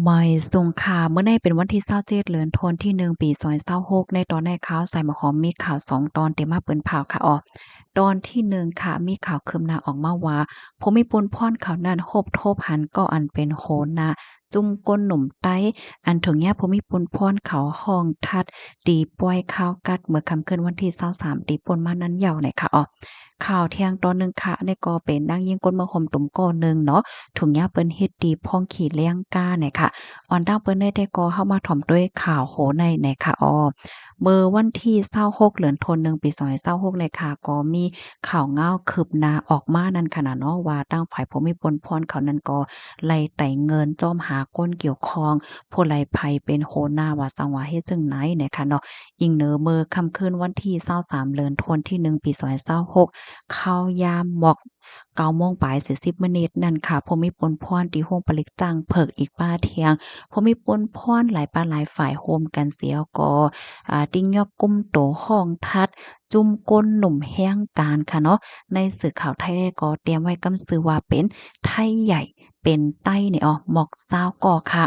ไม่สงค่ะเมื่อในเป็นวันที่27เดือนธันวาคมที่1ปี2026ในตอนในข่าวใส่หมอหอมมีข่าว2ตอนเตรียมมาเปิ้นผ่าวค่ะตอนที่1ค่ะมีข่าวคืบหน้าออกมาว่าภูมิพลพรเขานั้นโฮบโทบหันก็อันเป็นโหนนะจุ่มก้นหนุ่มไต้อันถึงแย้ภูมิพลพรเขาห้องทัดตีป้อยข้าวกัดเมื่อค่ำคืนวันที่23ตีป่นมานั้นยาวไหนค่ะข่าวเที่ยงตอนหนึ่งค่ะในก็เป็นนางยิงก้นเมืองห่มตุ่มก้อนหนึ่งเนาะถุงยาเปิ้นเฮ็ดดีพ่องขี่เลี้ยงก้าเนี่ยค่ะ ออนดังเปิ้นได้ก็เข้ามาถ่อมด้วยข่าวโหในค่ะเมื่อวันที่26เดือนธันวาคมปี2026เลยค่ะก็มีข่าวเงาคืบหน้าออกมานั่นค่ะน่ะเนาะว่าตั้งฝ่ายภูมิพลพรเขานั้นก็ไล่ไต่เงินจ้อมหาก้นเกี่ยวข้องผู้ไล่ภัยเป็นโหน้าว่าสังว่าเฮ็ดจังไหนเนี่ยค่ะเนาะอิงเหนือเมื่อค่ำคืนวันที่23เดือนธันวาคมที่1ปี2026เข้ายามหมอก9โมงปลาย40มินินั่นค่ะภูมิพลพรที่โรงผลิตจังเพิกอีกป้าเที่ยง พอมีปนพ้อนหลายปานหลายฝ่ายโฮมกันเสียก็ติ้งยอบกุมโตห้องทัดจุ่มก้นหนุ่มแห้งการค่ะเนาะในสื่อข่าวไทยได้ก็เตรียมไว้กำซื้อว่าเป็นไทยใหญ่เป็นไต้เนี่ยหมอกซาวก่อค่ะ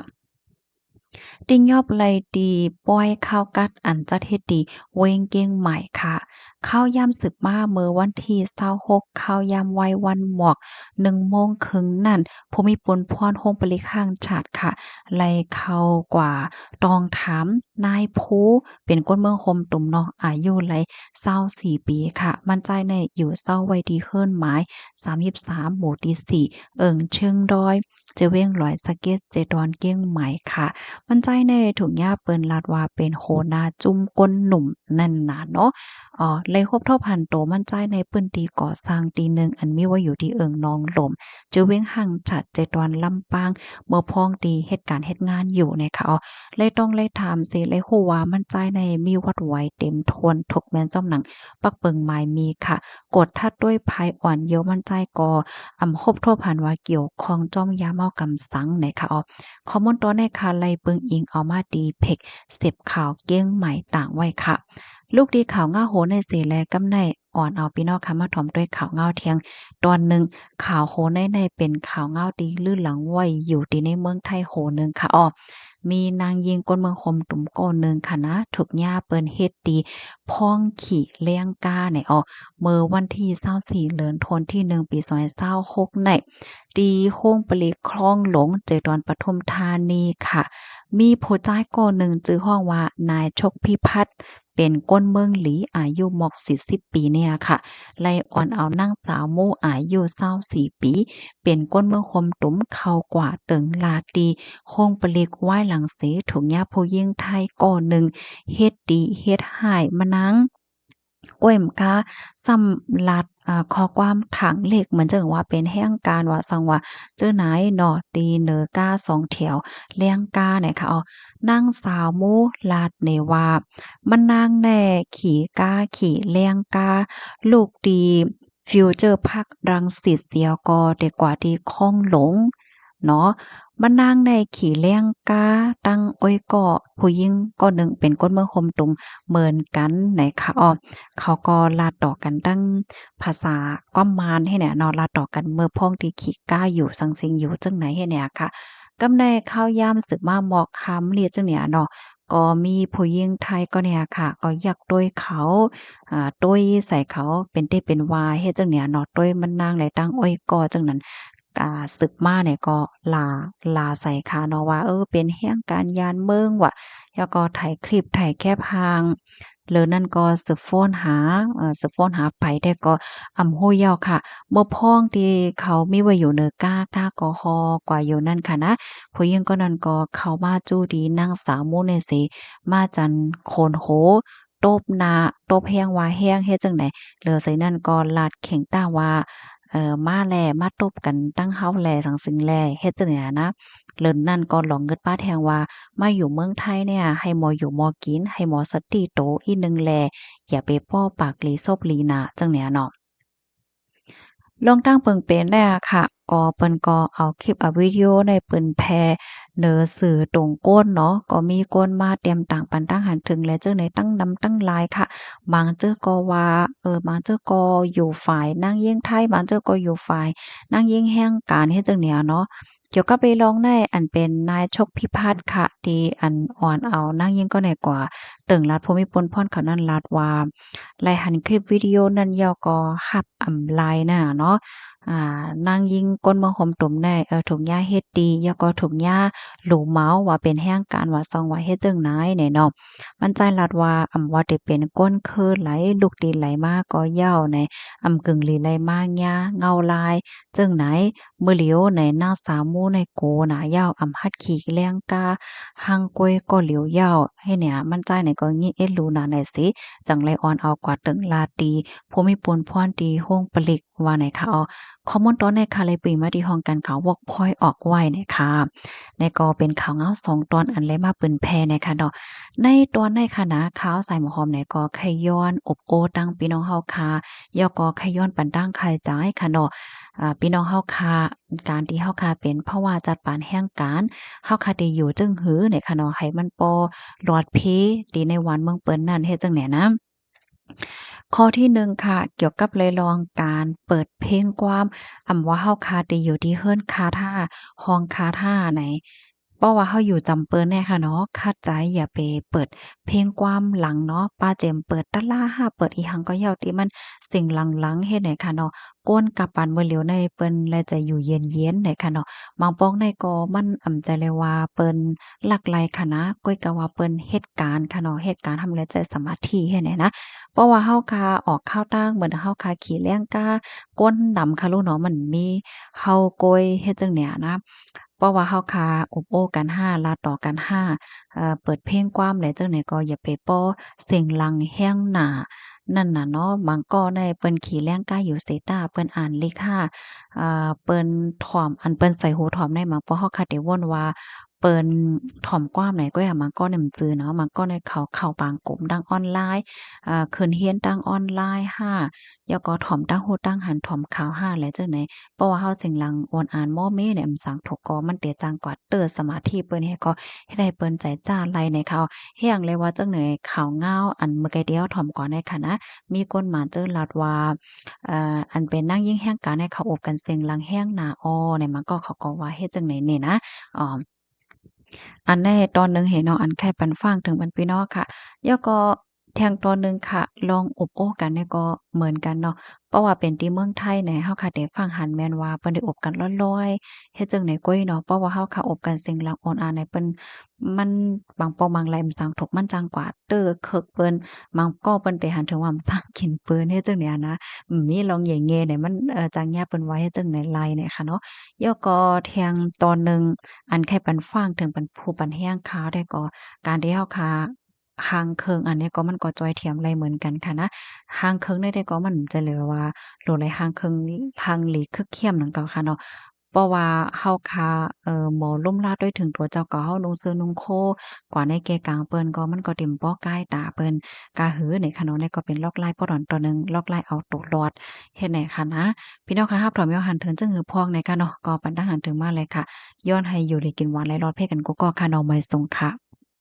ติ้งยอบไลดีป้อยข้าวกัดอันจัดเฮ็ดดีเวงเก้งใหม่ค่ะข้าวยามสึกมาเมื่อวันที่26ข้าวยามไว้วันหมอก1โมงครึ่งนั่นภูมิพลพรโฮงปริข้างชาติค่ะ ไล่เข้ากว่าตองถามนายภูเป็นคนเมืองโฮมตุ่มเนาะอายุไล24ปีค่ะมั่นใจในอยู่เศร้าไว้ดีเฮิรนหมาย33หมู่ที่4เชิงดอยเจเว้งร้อยสะเก็ดเจดอนเก้งไหมค่ะมั่นใจในถุงยาเปิ้นลาดว่าเป็นโหนาจุ่มก้นหนุ่มนั่นน่ะเนาะเลยครบเท่าพันโตมั่นใจในปื้นตีก่อสร้างตีหนึ่งอันมีไว้อยู่ที่นองหลมเจอเว้งหังฉัดเจดอนลำปาง เมื่อพ้องดีเหตุการณ์เฮ็ดงานอยู่นะคะเลยต้องเลยถามสิเลยฮู้ว่ามันใจในมีวัดไหวเต็มทวนทุกแม่นจ้อมหนังปักเปิงหมายมีค่ะกดทัดด้วยภายอ่อนเยียวมันใจก็ครบถ้วนผ่านว่าเกี่ยวข้องจ้อมยาเมากำสังนะคะข้อมูลตัวในค่ะไล่เบิงอิงเอามาดีเพ็กเสพข่าวเก้งใหม่ต่างไว้ค่ะลูกดีข่าวง่าโหในเสแลกำในอ่อนเอาพี่น้องค่ะมาถ่อมด้วยข่าวเงาเที่ยงตอนหนึ่ง ข่าวโหในเป็นข่าวเงาดีลื่นหลังไว้อยู่ที่ในเมืองไทยโหนึงค่ะมีนางยิงก้นเมืองคมตุ่มโก้หนึ่งค่ะนะถูกย่าเปิ้นเฮ็ดดีพ้องขี่เลี้ยงกาเนี่ยเมื่อวันที่24เดือนธันวาคมที่1ปี2026ในตีโค้งปลีคลองหลงเจดอนปทุมธานีค่ะมีผู้ชายก่อหนึ่งชื่อห้องว่านายชกพิพัฒน์เป็นก้นเมืองหลีอายุหมอก40ปีเนี่ยค่ะ ไล่อ่อนเอานางสาวโมอายุ24ปีเป็นก้นเมืองคมตุ้มเข้ากว่าเติงลาตีโคงปลีกไหว้หลังเสถุงยาผู้ยิ่งไทยก่อหนึ่งเฮ็ดดีเฮ็ดหายมานังก้วยมกาสำลัดข้อความถังเหล็กเหมือนจังว่าเป็นแห่งการว่าสังว่าเจอไหนหนอตีเหนอกาสองแถวเลี้ยงกาเนี่ยค่ะนางสาวโมลาดเนว่ามันนางแน่ขี่กาขี่เลี้ยงกา ลูกดีฟิวเจอร์พาร์ครังสิตเสียก็ได้กว่าที่คลองหลงเนาะมานั่งในขี่เลี้ยงกาตั้งอ้อยก็ผู้หญิงก็หนึ่งเป็นก้นเมืองคมตุงเหมือนกันไหนคะเขาก็ลาต่อกันตั้งภาษาก้อมมานให้เนี่ยเนาะลาต่อกันเมื่อพ้องที่ขี่ก้าอยู่สังสิงอยู่จังไหนให้เนี่ยค่ะกำในข้าวยามสึกมาหมอกคำเรียกจังเนี่ยเนาะก็มีผู้หญิงไทยก็เนี่ยค่ะก็อยากด้วยเขาตุ้ยใส่เขาเป็นเต้เป็นวาเฮ็ดจังเนี่ยเนาะตุ้ยมันนางไหตั้งอ้อยก่อจังนั้นศึกมาเนี่ยก็ลาใส่ค่ะเนาะว่าเป็นแฮ่งการยานเมืองว่ะแล้วก็ถ่ายคลิปถ่ายแคปห่างแล้วนั่นก็สืบฟ้นหาสืบฟ้นหาไปแต่ก็โฮยาวค่ะเมื่อพ้องที่เขามีไว้อยู่เนอก้ากอฮอกว่าอยู่นั่นค่ะนะผู้หญิงก็นั่นก็เข้ามาจู้ดีนางสาวมุเนี่ยสิมาจันโคนโห ตบหน้าตบแฮงว่าแฮงเฮ็ดจั่งใดแล้วไสนั้นก็ลาดเข็งต้าว่ามาแลมาตบกันตั้งเฮาแลสังสึงแลเฮ็ดจั่งใดอะนะแล้วนั่นก็หลองเงิดป้าแทงว่ามาอยู่เมืองไทยเนี่ยให้หมออยู่หมอกินให้หมอสติโตอีหนึ่งแลอย่าไปป้อปากหลีซบหลีหน้าจั่งเนี้ยเนาะ ลองตั้งเปิงเป็นได้อะค่ะก็เปิ้นก็เอาคลิปเอาวิดีโอในเปิ้นแพร่เหนอสื่อตรงก้นเนาะก็มีก้นมาเตรียมต่างปันตั้งหันถึงและเจ้าไหนตั้งนำตั้งหลายค่ะบางเจ้าก็ว่าบางเจ้าก็อยู่ฝ่ายนางเยียงไทยบางเจ้าก็อยู่ฝ่ายนางเยียงแห่งการเฮ็ดจังเนี่ยเนาะ เกี่ยวกับเรื่องร้องในอันเป็นนายชกพิพัฒน์ค่ะที่อันอ่อนเอานางยิ่งก็ในกว่าตึงรัฐภูมิพลพรเขานั้นรัฐว่าไลหันคลิปวิดีโอนั้นย่อก็รับลายน่ะเนาะนางยิ่งก้นมะหอมตุ่มในถุงยาเฮ็ดดีย่อก็ถุงยาหลูเมาว่าเป็นแห่งการว่าซองว่าเฮ็ดจังไหนเนี่ยเนาะมันใจรัฐว่าว่าได้เป็นก้นคือไหลลูกดินไหลมาก็เหย้าในกึ่งลีไหลมาหญ้าเงาลายจังไหน มื้อเหลียวในหน้าสามหมู่ในโกน่ะยาวฮัดขี่แรงกาหังกวยก็เหลียวยาวให้เนี่ยมันใจในก็งี้เอ็ดรู้นาไหนสิจังไรอ่อนเอากว่าตึงลาตีภูมิปนพรตีห้องปลิกว่าไหนคะอ๋อข้อมูลตอนในค่ะเลยปีมาที่ห้องการข่าววอกพอยออกไว้นะคะในก็เป็นข่าวเงา2ตอนอันเลยมาเปิ้นแพนะคะเนาะในตอนในคณะข่าวใส่หมอหอมในก็ไขย้อนอบโอตั้งพี่น้องเฮาค่ะยอก็ไขย้อนปันตั้งใครจ่ายค่ะเนาะ พี่น้องเฮาค่ะการที่เฮาค่ะเป็นเพราะว่าจัดปานแห่งการเฮาค่ะได้อยู่จึงหือเนี่ยค่ะเนาะให้มันบ่หลอดเพตีในวันเมืองเปิ้นนั้นเฮ็ดจั่งใดนะข้อที่1ค่ะเกี่ยวกับเลยลองการเปิดเพลงความว่าเฮาค่ะได้อยู่ที่เฮิรนคาทาห้องคาทาไหนเพราะว่าเฮาอยู่จำเปิ้นแน่ค่ะเนาะคัดใจอย่าไปเปิดเพลงความหลังเนาะป้าเจมเปิดตะล่าห้าเปิดอีหังก็เหย้าติมันเสียงหลังๆเฮ็ดให้ค่ะเนาะ ก้นกับปานมื้อเหลียวในเปิ้นแลจะอยู่เย็นๆได้ค่ะเนาะบางปองในก็มันใจเลยว่าเปิ้นหลากหลายค่ะนะก้อยก็ว่าเปิ้นเฮ็ดการค่ะเนาะเฮ็ดการทำแล้วใจสมาธิเฮ็ดให้นะเพราะว่าเฮาคาออกข้าวตั้งเหมือนเฮาคาขี้แล้งกาก้นดำค่ะลูกเนาะมันมีเฮาโกยเฮ็ดจั่งเนี่ยนะเพราะว่าเฮาคาอบโอ้กัน5ลาต่อกัน5เปิดเพลงความแล้วจั่งใดก็อย่าไปป้อเสียงลังแฮ้งหน้า นั่นน่ะเนาะบางก้อได้เปิ้นขี้แล้งกาอยู่เซตาเปิ้นอ่านเลข5เปิ้นถ่อมเปิ้นใส่หูถ่อมได้มาเพราะเฮาคัดได้วนว่าเปิ้นถ่อมกว้ามไหนก็อย่างบางก้อเนี่ยมันจือเนาะบางก้อในเข้าบางกลุ่มดังออนไลน์ขึ้นเรียนดังออนไลน์5แล้วก็ถ่อมตั้งโฮตั้งหันถ่อมขาว5แล้วจังไหนเพราะว่าเฮาเสียงหลังโอนอ่านม่อเมเนี่ยมันสังถกก็มันเตะจังกว่าเตอสมาธิเปิ้นให้ก็เฮ็ดให้เปิ้นใจจ้าไลในเขาเฮียงเลยว่าจังไหนข่าวเงามื้อไกเดียวถ่อมก่อนในค่ะนะ มีคนมาเจอลัดว่าอันเป็นนางยิ่งแห่งการให้เขาอบกันเสียงลังแห้งหน้าอ้อเนี่ยมันก็เขาก็ว่าเฮ็ดจั่งใดนี่นะอ๋อ อันในตอนหนึ่งเห็นเนาะอันแค่ปันฟังถึงปันพี่น้องค่ะแล้วก็แทงตอนหนึ่งค่ะลองอบโอ้กันเนี่ยก็เหมือนกันเนาะเพราะว่าเป็นที่เมืองไทยเนี่ยเฮาค่ะได้ฟังหั้นแม่นว่าเพิ่นได้อบกันลอยๆเฮ็ดจั่งใดก๋วยเนาะเพราะว่าเฮาค่ะอบกันเสียงลังโอนอาเนี่ยเปิ้นมันบางปองบางแหลมสังถกมันจังกว่าเด้อเคิกเปิ้นบางก็เปิ้นไปหันถึงว่าสร้างกินเปิ้นเฮ็ดจั่งใดอะนะมีลองแหย่ๆเนี่ยมันจังยาเปิ้นว่าเฮ็ดจั่งใดไลเนี่ยค่ะเนาะแล้วก็แทงตอนหนึ่ง อันแค่ปันฟังถึงปันผู้ปันแห้งค้าได้ก็การที่เฮาค้าห่างเคิงอันเนี้ยก็มันก็จ้อยเทียมไรเหมือนกันค่ะนะห่างเคิงได้ก็มันจะเหลือว่าโลดเลยห่างเคิงห่างหลีคึกเข้มนั่นก็ค่ะเนาะเพราะว่าเฮาค้าหมอลุ่มลาดด้วยถึงตัวเจ้าก็เฮานุ่งเสื้อนุ่งโคกว่าในแก่กลางเปิ้นก็มันก็เต็มป้อกายตาเปิ้นกาหือในค่ะเนาะนี่ก็เป็นลอกลายปอดอนตัวหนึ่งลอกลายเอาตัวรอดเฮ็ดไหนค่ะนะพี่น้องคะรับถอมยอหันถึงจังหือพองในค่ะเนาะก็ปันทหันถึงมาเลยค่ะ ย้อนให้อยู่ได้กินหวานและรอดเพ่กันกูก็ค่ะน้องไม้ทรงค่ะ